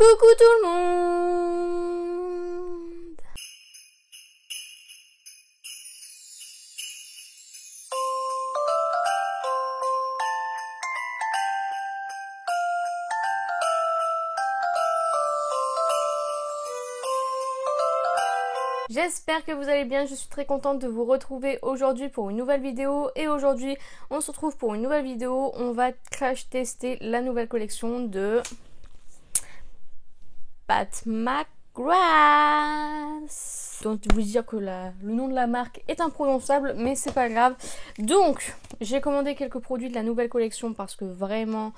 Coucou tout le monde! J'espère que vous allez bien, je suis très contente de vous retrouver aujourd'hui pour une nouvelle vidéo. Et aujourd'hui, on se retrouve pour une nouvelle vidéo. On va crash tester la nouvelle collection de Pat McGrath. Donc vous dire que le nom de la marque est imprononçable, mais c'est pas grave. Donc, j'ai commandé quelques produits de la nouvelle collection parce que vraiment...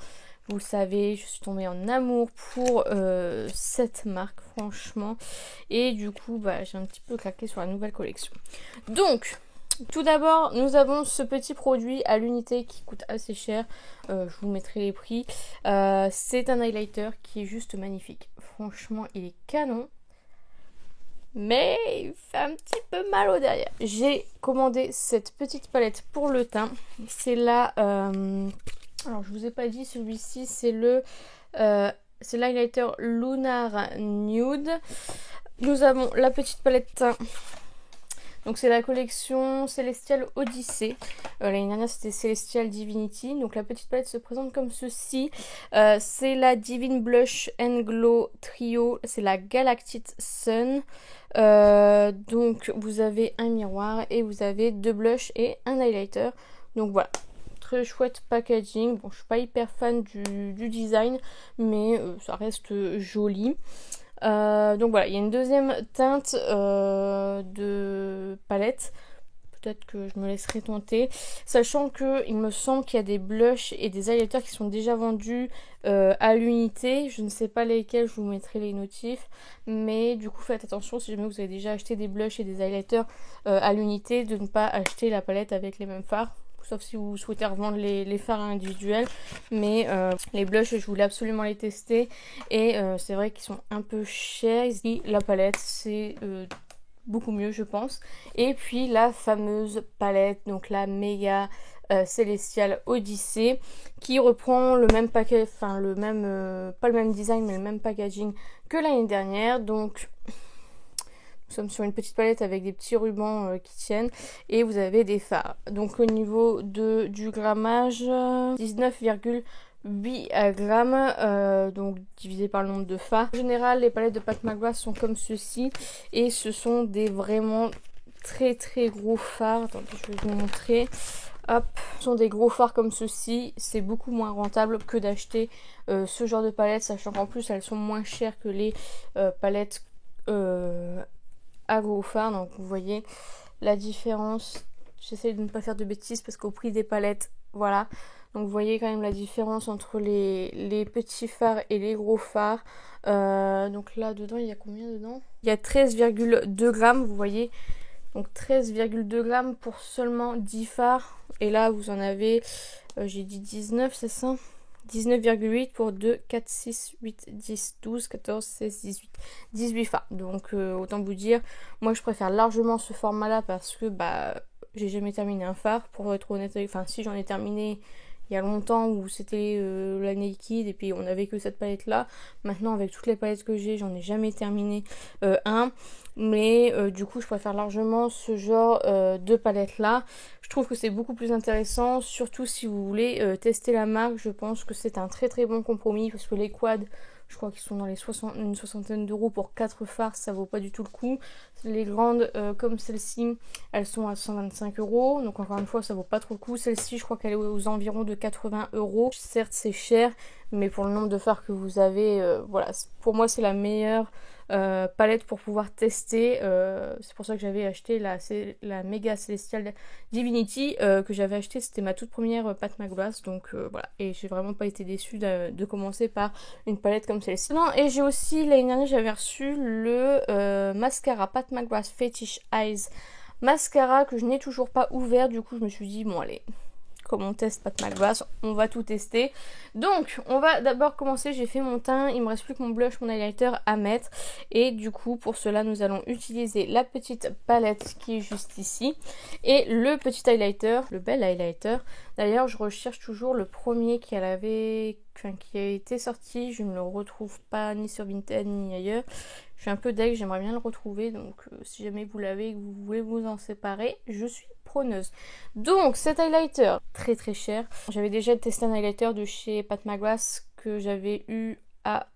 Vous le savez, je suis tombée en amour pour cette marque, franchement. Et du coup, j'ai un petit peu craqué sur la nouvelle collection. Donc, tout d'abord, nous avons ce petit produit à l'unité qui coûte assez cher. Je vous mettrai les prix. C'est un highlighter qui est juste magnifique. Franchement, il est canon. Mais il fait un petit peu mal au derrière. J'ai commandé cette petite palette pour le teint. C'est la... alors, je vous ai pas dit, celui-ci, c'est l'highlighter Lunar Nude. Nous avons la petite palette teint. Donc, c'est la collection Celestial Odyssey. L'année dernière, c'était Celestial Divinity. Donc, la petite palette se présente comme ceci. C'est la Divine Blush and Glow Trio. C'est la Galactic Sun. Donc, vous avez un miroir et vous avez 2 blushs et un highlighter. Donc, voilà. Très chouette packaging. Bon, je suis pas hyper fan du design, mais ça reste joli. Donc voilà, il y a une deuxième teinte de palette. Peut-être que je me laisserai tenter. Sachant que il me semble qu'il y a des blushs et des highlighters qui sont déjà vendus à l'unité. Je ne sais pas lesquels, je vous mettrai les notifs. Mais du coup, faites attention si jamais vous avez déjà acheté des blushs et des highlighters à l'unité, de ne pas acheter la palette avec les mêmes fards. Sauf si vous souhaitez revendre les fards individuels. Mais les blushs, je voulais absolument les tester. Et c'est vrai qu'ils sont un peu chers. Ici, la palette, c'est beaucoup mieux, je pense. Et puis la fameuse palette, donc la méga Celestial Odyssey, qui reprend le même paquet, enfin le même, pas le même design, mais le même packaging que l'année dernière. Donc... Nous sommes sur une petite palette avec des petits rubans qui tiennent et vous avez des fards. Donc au niveau du grammage, 19,8 grammes, donc divisé par le nombre de fards. En général, les palettes de Pat McGrath sont comme ceci et ce sont des vraiment très très gros fards. Attendez, je vais vous montrer. Hop, ce sont des gros fards comme ceci. C'est beaucoup moins rentable que d'acheter ce genre de palettes, sachant qu'en plus elles sont moins chères que les palettes à gros fard. Donc vous voyez la différence. J'essaie de ne pas faire de bêtises parce qu'au prix des palettes, voilà. Donc vous voyez quand même la différence entre les petits fards et les gros fards. Donc là dedans, il y a combien dedans? Il y a 13,2 grammes, vous voyez. Donc 13,2 grammes pour seulement 10 fards. Et là vous en avez, j'ai dit 19, c'est ça? 19,8 pour 2, 4, 6, 8, 10, 12, 14, 16, 18. 18 fards. Donc autant vous dire, moi je préfère largement ce format là parce que j'ai jamais terminé un phare pour être honnête. Enfin si, j'en ai terminé il y a longtemps où c'était la Naked et puis on avait que cette palette là. Maintenant avec toutes les palettes que j'ai, j'en ai jamais terminé un. Mais du coup je préfère largement ce genre de palette là. Je trouve que c'est beaucoup plus intéressant, surtout si vous voulez tester la marque. Je pense que c'est un très très bon compromis parce que les quads, je crois qu'ils sont dans les une soixantaine d'euros pour 4 fards, ça vaut pas du tout le coup. Les grandes comme celle-ci, elles sont à 125 euros, donc encore une fois ça vaut pas trop le coup. Celle-ci je crois qu'elle est aux environs de 80 euros. Certes c'est cher, mais pour le nombre de fards que vous avez, voilà, pour moi c'est la meilleure palette pour pouvoir tester. C'est pour ça que j'avais acheté la méga Celestial Divinity que j'avais acheté, c'était ma toute première Pat McGrath. Donc voilà, et j'ai vraiment pas été déçue de commencer par une palette comme celle-ci. Non, et j'ai aussi l'année dernière j'avais reçu le mascara Pat McGrath Fetish Eyes mascara que je n'ai toujours pas ouvert. Du coup je me suis dit bon allez, comme on teste Pat McGrath, on va tout tester. Donc on va d'abord commencer. J'ai fait mon teint, il me reste plus que mon blush, mon highlighter à mettre. Et du coup pour cela nous allons utiliser la petite palette qui est juste ici et le petit highlighter, le bel highlighter. D'ailleurs je recherche toujours le premier qu'elle avait qui a été sorti. Je ne le retrouve pas ni sur Vinted ni ailleurs. Je suis un peu deg, j'aimerais bien le retrouver. Donc si jamais vous l'avez et que vous voulez vous en séparer, je suis preneuse. Donc cet highlighter, très très cher. J'avais déjà testé un highlighter de chez Pat McGrath que j'avais eu à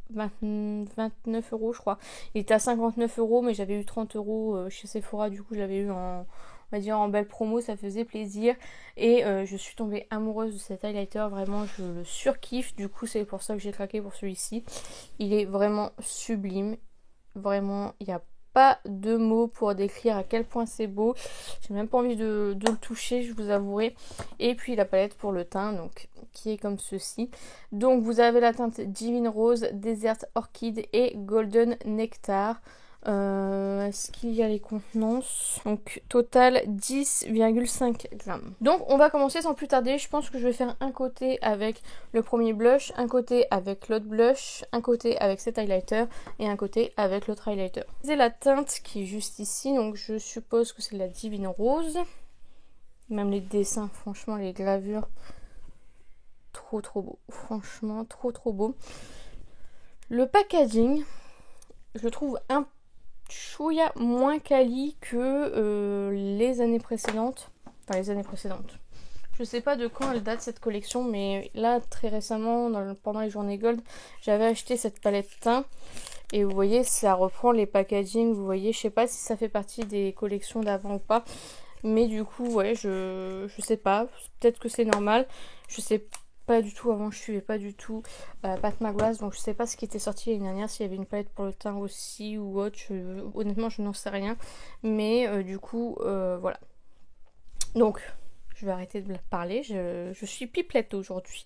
29 € je crois. Il était à 59 €, mais j'avais eu 30 € chez Sephora. Du coup je l'avais eu en, on va dire, en belle promo, ça faisait plaisir. Et je suis tombée amoureuse de cet highlighter, vraiment je le surkiffe. Du coup c'est pour ça que j'ai craqué pour celui-ci. Il est vraiment sublime, vraiment il n'y a pas de mots pour décrire à quel point c'est beau. J'ai même pas envie de le toucher, je vous avouerai. Et puis la palette pour le teint, donc qui est comme ceci. Donc vous avez la teinte Divine Rose, Desert Orchid et Golden Nectar. Est-ce qu'il y a les contenances? Donc total 10,5 grammes. Donc on va commencer sans plus tarder. Je pense que je vais faire un côté avec le premier blush, un côté avec l'autre blush, un côté avec cet highlighter et un côté avec l'autre highlighter. C'est la teinte qui est juste ici, donc je suppose que c'est la Divine Rose. Même les dessins, franchement les gravures, trop beau. Franchement trop beau. Le packaging, je le trouve un chouïa moins quali que les années précédentes. Enfin les années précédentes. Je sais pas de quand elle date cette collection, mais là très récemment, pendant les journées gold, j'avais acheté cette palette teint. Et vous voyez, ça reprend les packaging, vous voyez, je sais pas si ça fait partie des collections d'avant ou pas. Mais du coup, ouais, je sais pas, peut-être que c'est normal. Je sais pas du tout, avant je suivais pas du tout Pat McGrath, donc je sais pas ce qui était sorti l'année dernière, s'il y avait une palette pour le teint aussi ou autre, honnêtement je n'en sais rien. Mais du coup, voilà. Donc, je vais arrêter de parler, je suis pipelette aujourd'hui.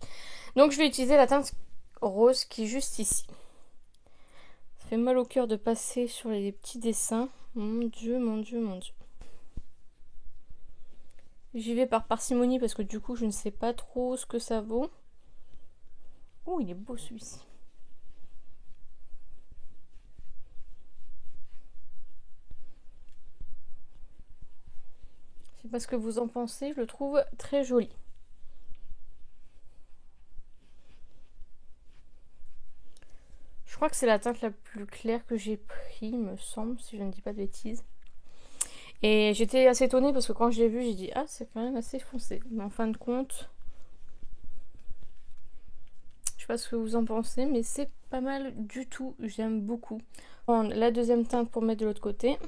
Donc je vais utiliser la teinte rose qui est juste ici. Ça fait mal au cœur de passer sur les petits dessins. Mon Dieu. J'y vais par parcimonie parce que du coup je ne sais pas trop ce que ça vaut. Oh, il est beau celui-ci. Je sais pas ce que vous en pensez, je le trouve très joli. Je crois que c'est la teinte la plus claire que j'ai pris, me semble, si je ne dis pas de bêtises. Et j'étais assez étonnée parce que quand je l'ai vu, j'ai dit ah, c'est quand même assez foncé. Mais en fin de compte, je sais pas ce que vous en pensez, mais c'est pas mal du tout. J'aime beaucoup. La deuxième teinte pour mettre de l'autre côté.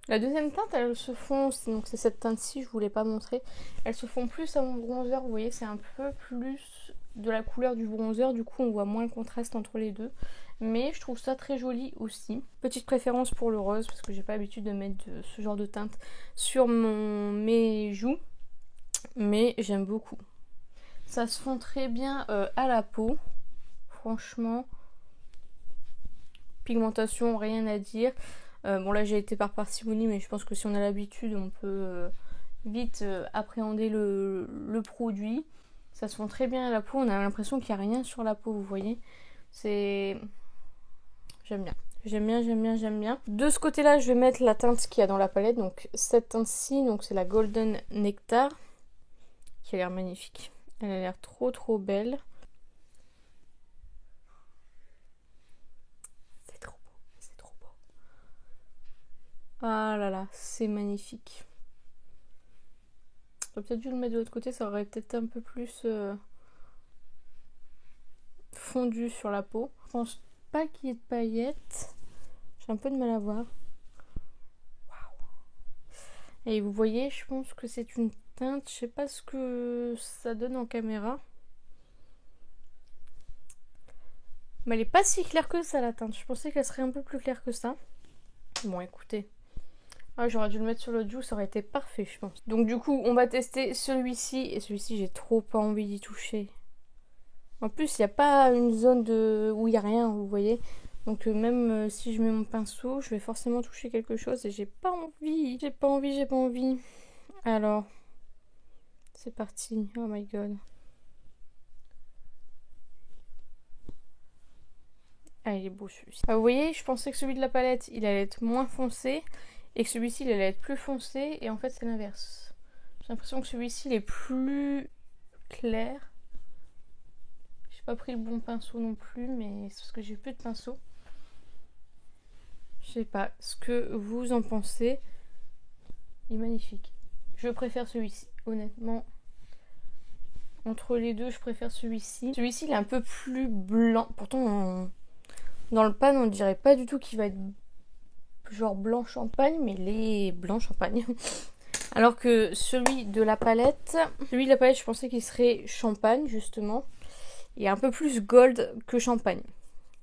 La deuxième teinte, elle se fond, donc c'est cette teinte-ci, je voulais pas montrer. Elle se fond plus à mon bronzer, vous voyez, c'est un peu plus de la couleur du bronzer, du coup on voit moins le contraste entre les deux. Mais je trouve ça très joli aussi. Petite préférence pour le rose, parce que j'ai pas l'habitude de mettre ce genre de teinte sur mes joues. Mais j'aime beaucoup. Ça se fond très bien à la peau, franchement. Pigmentation, rien à dire. Bon là j'ai été par parcimonie, mais je pense que si on a l'habitude on peut vite appréhender le produit. Ça se fond très bien à la peau, on a l'impression qu'il n'y a rien sur la peau, vous voyez. C'est... J'aime bien. J'aime bien. De ce côté là je vais mettre la teinte qu'il y a dans la palette, donc cette teinte-ci, donc c'est la Golden Nectar, qui a l'air magnifique. Elle a l'air trop belle. Ah là là, c'est magnifique. J'aurais peut-être dû le mettre de l'autre côté, ça aurait peut-être un peu plus fondu sur la peau. Je pense pas qu'il y ait de paillettes. J'ai un peu de mal à voir. Waouh. Et vous voyez, je pense que c'est une teinte, je sais pas ce que ça donne en caméra. Mais elle est pas si claire que ça la teinte. Je pensais qu'elle serait un peu plus claire que ça. Bon, écoutez. Ah, j'aurais dû le mettre sur l'autre joue, ça aurait été parfait, je pense. Donc du coup, on va tester celui-ci. Et celui-ci, j'ai trop pas envie d'y toucher. En plus, il n'y a pas une zone où il n'y a rien, vous voyez. Donc même si je mets mon pinceau, je vais forcément toucher quelque chose. Et j'ai pas envie. J'ai pas envie. Alors, C'est parti. Oh my god. Ah, il est beau celui-ci. Ah, vous voyez, je pensais que celui de la palette, il allait être moins foncé. Et que celui-ci, il allait être plus foncé. Et en fait, c'est l'inverse. J'ai l'impression que celui-ci, il est plus clair. J'ai pas pris le bon pinceau non plus, mais c'est parce que j'ai plus de pinceau. Je sais pas ce que vous en pensez. Il est magnifique. Je préfère celui-ci, honnêtement. Entre les deux, je préfère celui-ci. Celui-ci, il est un peu plus blanc. Pourtant, dans le pan, on dirait pas du tout qu'il va être genre blanc champagne, mais il est blanc champagne. Alors que celui de la palette, je pensais qu'il serait champagne, justement. Il est un peu plus gold que champagne.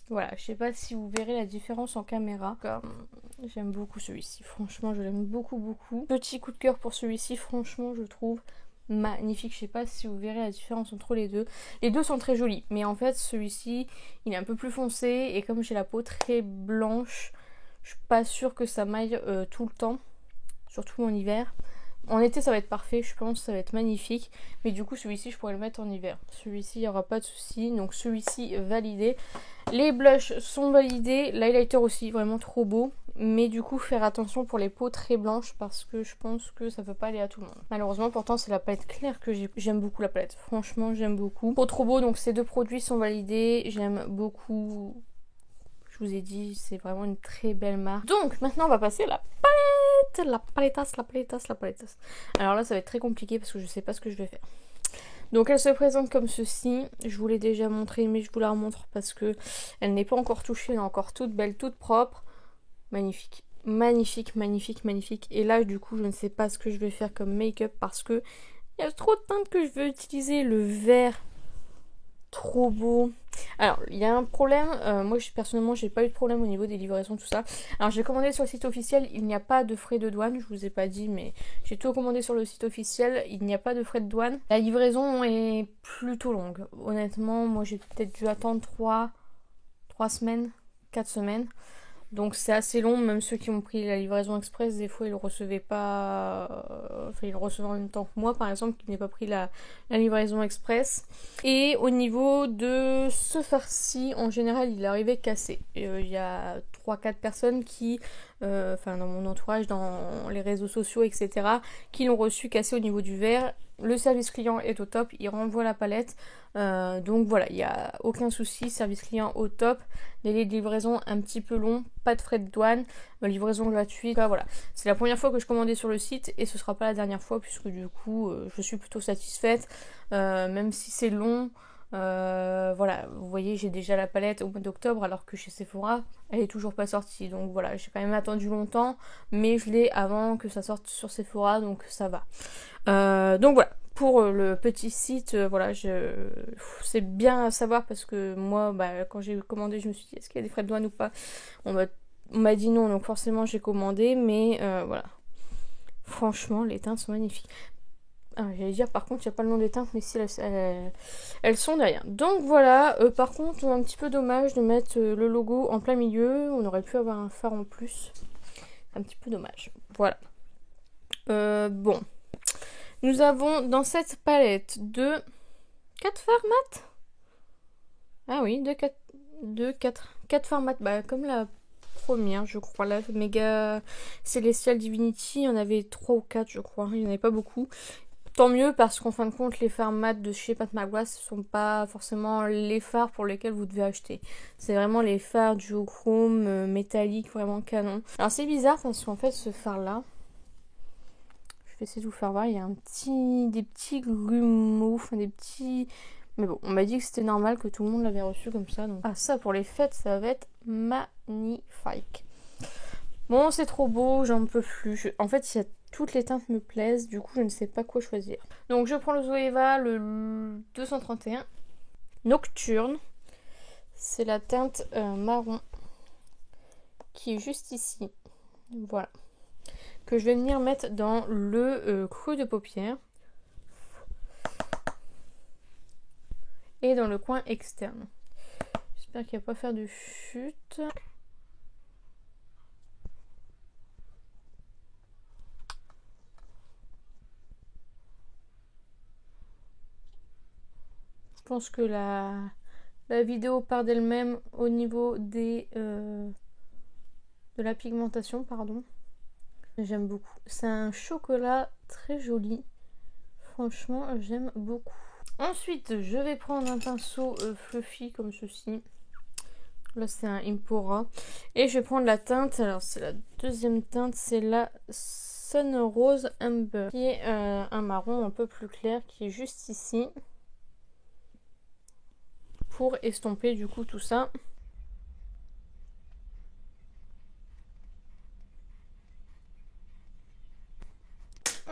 Voilà, je sais pas si vous verrez la différence en caméra. J'aime beaucoup celui-ci, franchement, je l'aime beaucoup, beaucoup. Petit coup de cœur pour celui-ci, franchement, je trouve magnifique. Je sais pas si vous verrez la différence entre les deux. Les deux sont très jolis, mais en fait, celui-ci, il est un peu plus foncé. Et comme j'ai la peau très blanche, je suis pas sûre que ça m'aille tout le temps, surtout en hiver. En été, ça va être parfait, je pense, ça va être magnifique. Mais du coup, celui-ci, je pourrais le mettre en hiver. Celui-ci, il n'y aura pas de souci. Donc, celui-ci, validé. Les blushs sont validés. L'highlighter aussi, vraiment trop beau. Mais du coup, faire attention pour les peaux très blanches parce que je pense que ça ne peut pas aller à tout le monde. Malheureusement, pourtant, c'est la palette claire que j'aime beaucoup la palette. Franchement, j'aime beaucoup. Peau trop beau, donc ces deux produits sont validés. J'aime beaucoup. Je vous ai dit, c'est vraiment une très belle marque. Donc, maintenant, on va passer à la palette. La palettas. Alors là, ça va être très compliqué parce que je sais pas ce que je vais faire. Donc, elle se présente comme ceci. Je vous l'ai déjà montré, mais je vous la remontre parce que elle n'est pas encore touchée. Elle est encore toute belle, toute propre. Magnifique. Magnifique, magnifique, magnifique. Et là, du coup, je ne sais pas ce que je vais faire comme make-up parce que il y a trop de teintes que je veux utiliser. Le vert, trop beau. Alors, il y a un problème. Moi, personnellement, j'ai pas eu de problème au niveau des livraisons, tout ça. Alors, j'ai commandé sur le site officiel. Il n'y a pas de frais de douane. Je vous ai pas dit, mais j'ai tout commandé sur le site officiel. Il n'y a pas de frais de douane. La livraison est plutôt longue. Honnêtement, moi, j'ai peut-être dû attendre 3 semaines, 4 semaines. Donc c'est assez long, même ceux qui ont pris la livraison express, des fois ils le recevaient pas, enfin ils le recevaient en même temps que moi par exemple, qui n'ai pas pris la livraison express. Et au niveau de ce farci, en général il est arrivé cassé. Il y a 3-4 personnes qui, enfin dans mon entourage, dans les réseaux sociaux, etc., qui l'ont reçu cassé au niveau du verre. Le service client est au top, il renvoie la palette. Donc voilà, il n'y a aucun souci, service client au top. Délai de livraison un petit peu long, pas de frais de douane, livraison gratuite. Voilà, c'est la première fois que je commandais sur le site et ce sera pas la dernière fois puisque du coup je suis plutôt satisfaite. Même si c'est long. Voilà, vous voyez, j'ai déjà la palette au mois d'octobre alors que chez Sephora elle est toujours pas sortie, donc voilà, j'ai quand même attendu longtemps, mais je l'ai avant que ça sorte sur Sephora, donc ça va. Donc voilà, pour le petit site, voilà, c'est bien à savoir parce que moi, quand j'ai commandé, je me suis dit est-ce qu'il y a des frais de douane ou pas. On m'a dit non, donc forcément j'ai commandé, mais voilà. Franchement, les teintes sont magnifiques. Ah, j'allais dire par contre il n'y a pas le nom des teintes, mais si elles sont derrière. Donc voilà, par contre un petit peu dommage de mettre le logo en plein milieu. On aurait pu avoir un phare en plus. Un petit peu dommage. Voilà. Bon. Nous avons dans cette palette 4 fards mat. Ah oui, 4 fards mat. Comme la première, je crois. La méga Celestial Divinity, il y en avait 3 ou 4, je crois. Il n'y en avait pas beaucoup. Tant mieux parce qu'en fin de compte, les fards mat de chez Pat McGrath ne sont pas forcément les fards pour lesquels vous devez acheter. C'est vraiment les fards duochrome, métallique, vraiment canon. Alors c'est bizarre parce qu'en fait ce phare là, je vais essayer de vous faire voir, il y a des petits grumeaux, enfin des petits... Mais bon, on m'a dit que c'était normal, que tout le monde l'avait reçu comme ça. Donc... Ah ça pour les fêtes, ça va être magnifique. Bon, c'est trop beau, j'en peux plus. En fait, toutes les teintes me plaisent, du coup, je ne sais pas quoi choisir. Donc, je prends le Zoeva, le 231 Nocturne. C'est la teinte marron qui est juste ici. Voilà. Que je vais venir mettre dans le creux de paupière. Et dans le coin externe. J'espère qu'il ne va pas faire de chute. pense que la vidéo part d'elle-même au niveau de la pigmentation, pardon. J'aime beaucoup. C'est un chocolat très joli. Franchement, j'aime beaucoup. Ensuite, je vais prendre un pinceau fluffy comme ceci. Là, c'est un Impora. Et je vais prendre la teinte. Alors, c'est la deuxième teinte. C'est la Sun Rose Amber. Qui est un marron un peu plus clair. Qui est juste ici. Pour estomper du coup tout ça.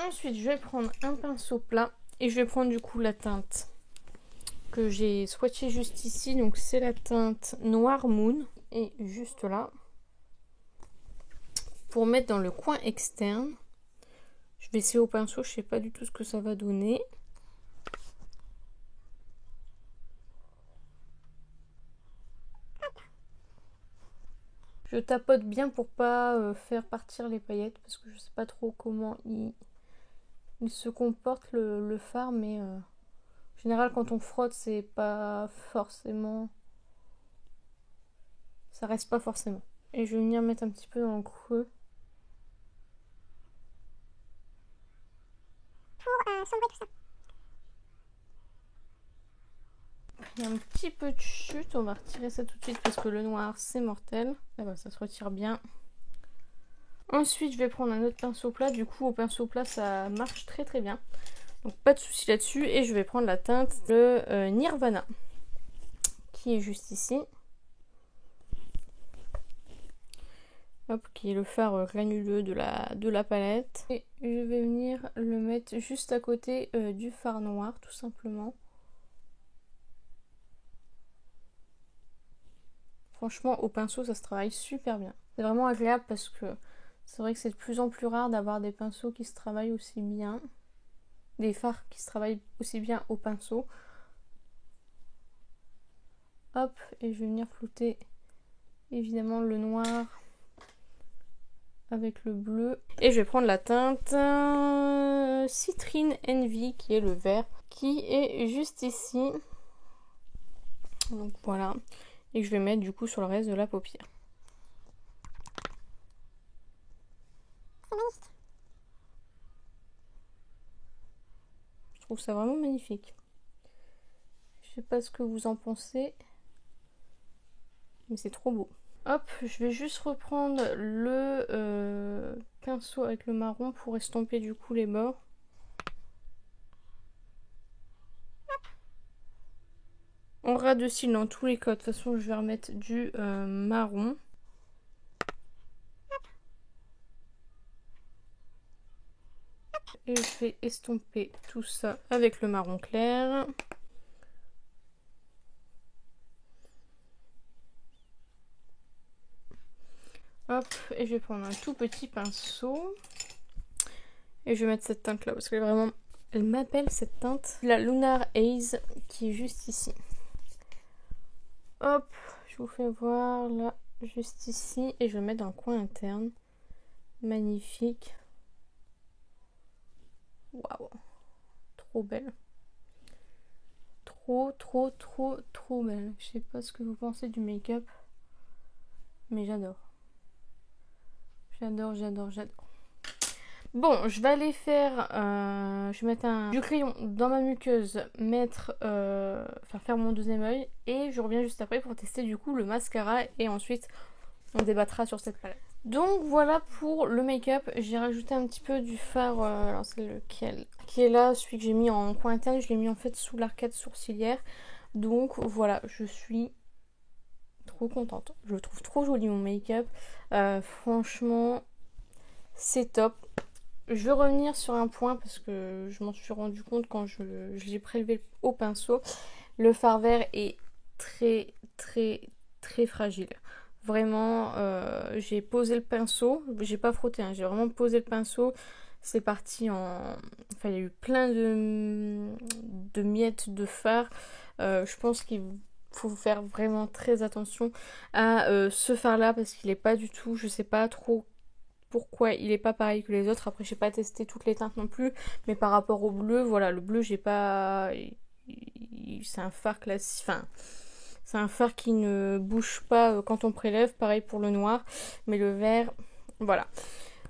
Ensuite, je vais prendre un pinceau plat. Et je vais prendre du coup la teinte que j'ai swatché juste ici. Donc, c'est la teinte Noir Moon. Et juste là. Pour mettre dans le coin externe. Je vais essayer au pinceau, je sais pas du tout ce que ça va donner. Je tapote bien pour pas faire partir les paillettes parce que je sais pas trop comment il se comporte le fard, mais en général quand on frotte c'est pas forcément... Ça reste pas forcément. Et je vais venir mettre un petit peu dans le creux. Pour sombrer tout ça. Il y a un petit peu de chute, on va retirer ça tout de suite parce que le noir c'est mortel. Là bas ça se retire bien. Ensuite je vais prendre un autre pinceau plat, du coup au pinceau plat ça marche très très bien. Donc pas de souci là-dessus. Et je vais prendre la teinte de Nirvana qui est juste ici. Hop, qui est le fard granuleux de la palette. Et je vais venir le mettre juste à côté du fard noir tout simplement. Franchement au pinceau ça se travaille super bien. C'est vraiment agréable parce que c'est vrai que c'est de plus en plus rare d'avoir des pinceaux qui se travaillent aussi bien. Des fards qui se travaillent aussi bien au pinceau. Hop, et je vais venir flouter évidemment le noir avec le bleu. Et je vais prendre la teinte Citrine Envy qui est le vert. Qui est juste ici. Donc voilà. Et que je vais mettre du coup sur le reste de la paupière. C'est magnifique. Je trouve ça vraiment magnifique. Je sais pas ce que vous en pensez. Mais c'est trop beau. Hop, je vais juste reprendre le pinceau avec le marron pour estomper du coup les bords. En ras de cils dans tous les cas. De toute façon, je vais remettre du marron. Et je vais estomper tout ça avec le marron clair. Hop, et je vais prendre un tout petit pinceau. Et je vais mettre cette teinte là parce qu'elle est vraiment... Elle m'appelle cette teinte. La Lunar Haze qui est juste ici. Hop, je vous fais voir là, juste ici. Et je vais le mettre dans le coin interne. Magnifique. Waouh. Trop belle. Trop belle. Je sais pas ce que vous pensez du make-up. Mais j'adore. J'adore. Bon, je vais aller faire... je vais mettre du crayon dans ma muqueuse, faire mon deuxième œil. Et je reviens juste après pour tester du coup le mascara. Et ensuite, on débattra sur cette palette. Donc voilà pour le make-up. J'ai rajouté un petit peu du fard, alors c'est lequel qui est là, celui que j'ai mis en coin interne. Je l'ai mis en fait sous l'arcade sourcilière. Donc voilà, je suis trop contente. Je le trouve trop joli mon make-up. Franchement, c'est top. Je vais revenir sur un point parce que je m'en suis rendu compte quand je l'ai prélevé au pinceau. Le fard vert est très fragile. Vraiment, j'ai posé le pinceau. J'ai pas frotté, hein, j'ai vraiment posé le pinceau. C'est parti en... Enfin, il y a eu plein de miettes de fard. Je pense qu'il faut faire vraiment très attention à ce fard là parce qu'il est pas du tout... Je sais pas trop pourquoi il est pas pareil que les autres. Après, j'ai pas testé toutes les teintes non plus. Mais par rapport au bleu, voilà, le bleu, j'ai pas... c'est un fard classique, enfin c'est un fard qui ne bouge pas quand on prélève, pareil pour le noir, mais le vert, voilà.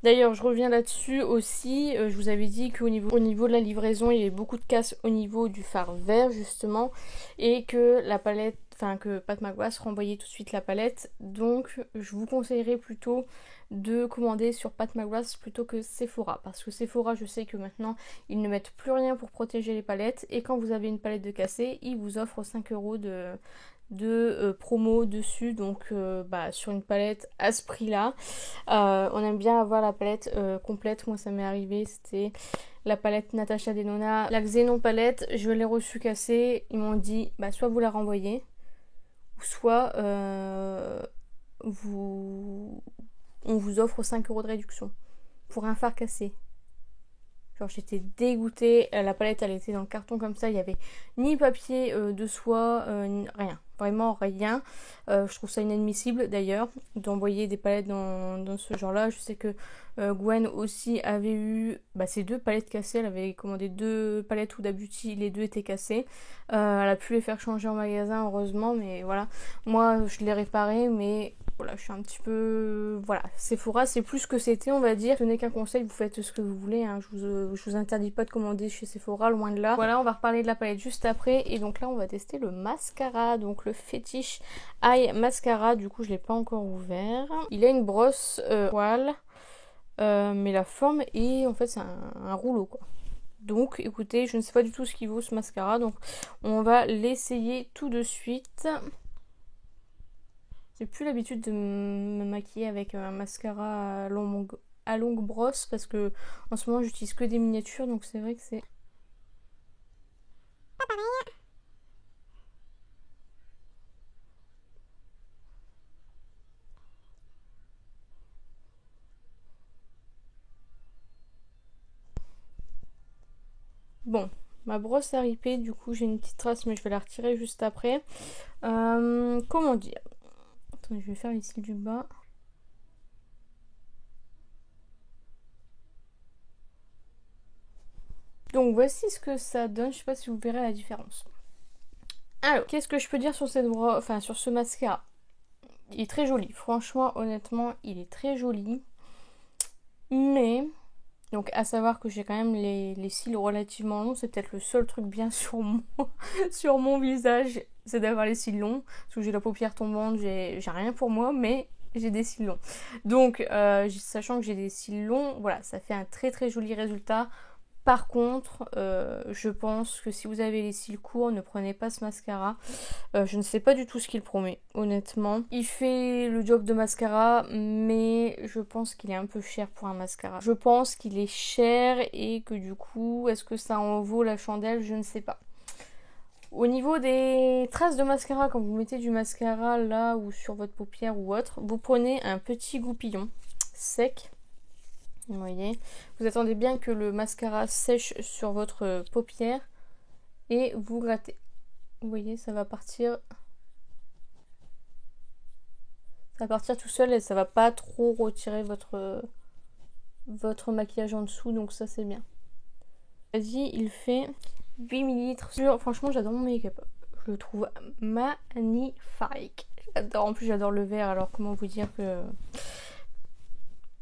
D'ailleurs, je reviens là-dessus aussi, je vous avais dit qu'au niveau de la livraison, il y avait beaucoup de casse au niveau du fard vert justement, et que la palette, enfin que Pat McGrath renvoyait tout de suite la palette, donc je vous conseillerais plutôt de commander sur Pat McGrath plutôt que Sephora, parce que Sephora, je sais que maintenant, ils ne mettent plus rien pour protéger les palettes, et quand vous avez une palette de cassée, ils vous offrent 5 € de promo dessus, donc sur une palette à ce prix là on aime bien avoir la palette complète. Moi ça m'est arrivé, c'était la palette Natasha Denona, la Xenon palette, je l'ai reçue cassée, ils m'ont dit soit vous la renvoyez ou soit on vous offre 5 € de réduction pour un fard cassé. Genre j'étais dégoûtée, la palette elle était dans le carton comme ça, il n'y avait ni papier de soie, rien, vraiment rien. Je trouve ça inadmissible d'ailleurs d'envoyer des palettes dans ce genre là. Je sais que Gwen aussi avait eu ces 2 palettes cassées, elle avait commandé 2 palettes Huda Beauty, les 2 étaient cassées. Elle a pu les faire changer en magasin heureusement, mais voilà, moi je l'ai réparé, mais voilà, je suis un petit peu... Voilà, Sephora, c'est plus ce que c'était, on va dire. Ce n'est qu'un conseil, vous faites ce que vous voulez. Hein. Je vous interdis pas de commander chez Sephora, loin de là. Voilà, on va reparler de la palette juste après. Et donc là, on va tester le mascara. Donc le Fetish Eye Mascara. Du coup, je l'ai pas encore ouvert. Il a une brosse poil. Mais la forme est... En fait, c'est un rouleau, quoi. Donc, écoutez, je ne sais pas du tout ce qu'il vaut, ce mascara. Donc, on va l'essayer tout de suite. J'ai plus l'habitude de me maquiller avec un mascara à longue brosse parce que en ce moment j'utilise que des miniatures, donc c'est vrai que c'est pas pareil. Bon, ma brosse a ripé, du coup j'ai une petite trace mais je vais la retirer juste après. Comment dire? Attendez, je vais faire les cils du bas. Donc voici ce que ça donne, je sais pas si vous verrez la différence. Alors, qu'est-ce que je peux dire sur cette brosse, enfin sur ce mascara? Il est très joli, franchement, honnêtement, il est très joli. Mais, donc à savoir que j'ai quand même les cils relativement longs, c'est peut-être le seul truc bien sur sur mon visage, c'est d'avoir les cils longs. Parce que j'ai la paupière tombante, j'ai rien pour moi, mais j'ai des cils longs. Donc, sachant que j'ai des cils longs, voilà, ça fait un très très joli résultat. Par contre, je pense que si vous avez les cils courts, ne prenez pas ce mascara. Je ne sais pas du tout ce qu'il promet, honnêtement. Il fait le job de mascara, mais je pense qu'il est un peu cher pour un mascara. Je pense qu'il est cher et que du coup, est-ce que ça en vaut la chandelle? Je ne sais pas. Au niveau des traces de mascara, quand vous mettez du mascara là ou sur votre paupière ou autre, vous prenez un petit goupillon sec. Vous voyez, vous attendez bien que le mascara sèche sur votre paupière et vous grattez. Vous voyez, ça va partir tout seul et ça va pas trop retirer votre maquillage en dessous, donc ça c'est bien. Vas-y, il fait 8 ml. Franchement, j'adore mon make-up. Je le trouve magnifique. J'adore. En plus, j'adore le vert, alors comment vous dire que...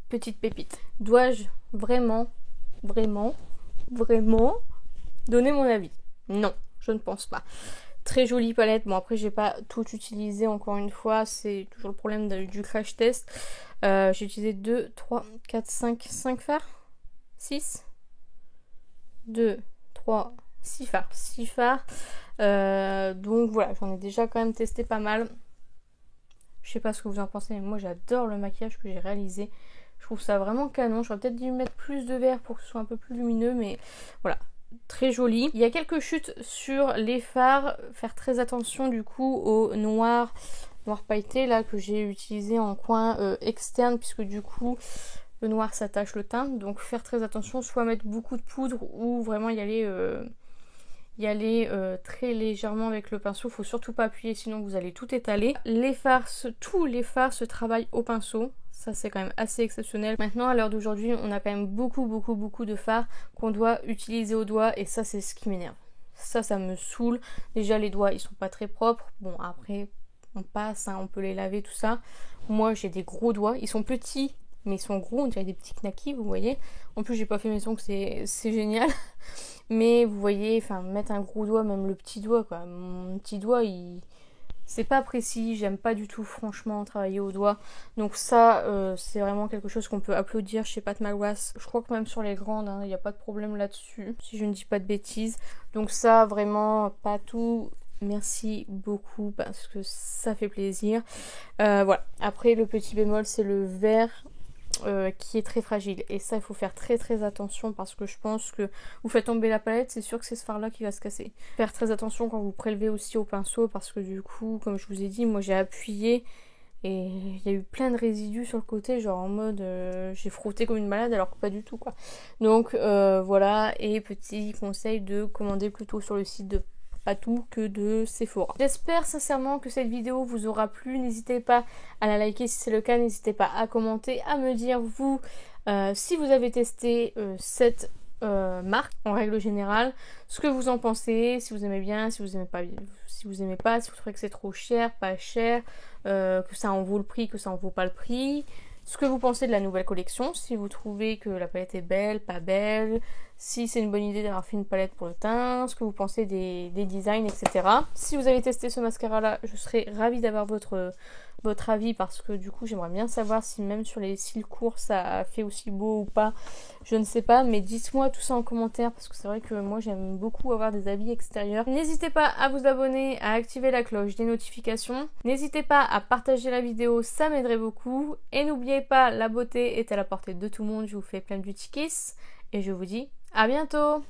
Petite pépite. Dois-je vraiment donner mon avis? Non, je ne pense pas. Très jolie palette. Bon, après, j'ai pas tout utilisé encore une fois. C'est toujours le problème du crash test. J'ai utilisé 2, 3, 4, 5 fards. 6. 2, 3, 6 fards. 6 fards. Donc voilà, j'en ai déjà quand même testé pas mal. Je sais pas ce que vous en pensez, mais moi j'adore le maquillage que j'ai réalisé. Je trouve ça vraiment canon. J'aurais peut-être dû mettre plus de vert pour que ce soit un peu plus lumineux, mais voilà, très joli. Il y a quelques chutes sur les fards. Faire très attention du coup au noir pailleté là que j'ai utilisé en coin externe, puisque du coup le noir s'attache le teint. Donc faire très attention, soit mettre beaucoup de poudre ou vraiment y aller très légèrement avec le pinceau. Faut surtout pas appuyer, sinon vous allez tout étaler. Tous les fards se travaillent au pinceau. Ça c'est quand même assez exceptionnel. Maintenant à l'heure d'aujourd'hui on a quand même beaucoup de fards qu'on doit utiliser au doigt et ça c'est ce qui m'énerve. Ça me saoule. Déjà les doigts ils sont pas très propres. Bon après on passe, hein, on peut les laver tout ça. Moi j'ai des gros doigts, ils sont petits mais ils sont gros, on dirait des petits knackis, vous voyez. En plus j'ai pas fait mes ongles, c'est génial. Mais vous voyez, enfin mettre un gros doigt, même le petit doigt quoi. Mon petit doigt c'est pas précis, j'aime pas du tout franchement travailler au doigt. Donc ça c'est vraiment quelque chose qu'on peut applaudir chez Pat McGrath. Je crois que même sur les grandes, il n'y a pas de problème là-dessus, si je ne dis pas de bêtises. Donc ça vraiment, Patou, merci beaucoup parce que ça fait plaisir. Voilà, après le petit bémol c'est le verre. Qui est très fragile et ça il faut faire très très attention parce que je pense que vous faites tomber la palette, c'est sûr que c'est ce fard là qui va se casser. Faire très attention quand vous prélevez aussi au pinceau parce que du coup comme je vous ai dit, moi j'ai appuyé et il y a eu plein de résidus sur le côté, genre en mode j'ai frotté comme une malade alors que pas du tout quoi. Donc voilà, et petit conseil de commander plutôt sur le site de Patou que de Sephora. J'espère sincèrement que cette vidéo vous aura plu. N'hésitez pas à la liker si c'est le cas. N'hésitez pas à commenter, à me dire vous si vous avez testé cette marque en règle générale, ce que vous en pensez, si vous aimez bien, si vous aimez pas, si vous aimez pas, si vous trouvez que c'est trop cher, pas cher, que ça en vaut le prix, que ça en vaut pas le prix. Ce que vous pensez de la nouvelle collection, si vous trouvez que la palette est belle, pas belle, si c'est une bonne idée d'avoir fait une palette pour le teint, ce que vous pensez des designs, etc. Si vous avez testé ce mascara là, je serais ravie d'avoir votre avis parce que du coup j'aimerais bien savoir si même sur les cils courts ça fait aussi beau ou pas, je ne sais pas, mais dites-moi tout ça en commentaire parce que c'est vrai que moi j'aime beaucoup avoir des avis extérieurs. N'hésitez pas à vous abonner, à activer la cloche des notifications, n'hésitez pas à partager la vidéo, ça m'aiderait beaucoup, et n'oubliez pas, la beauté est à la portée de tout le monde. Je vous fais plein de beauty kiss et je vous dis à bientôt.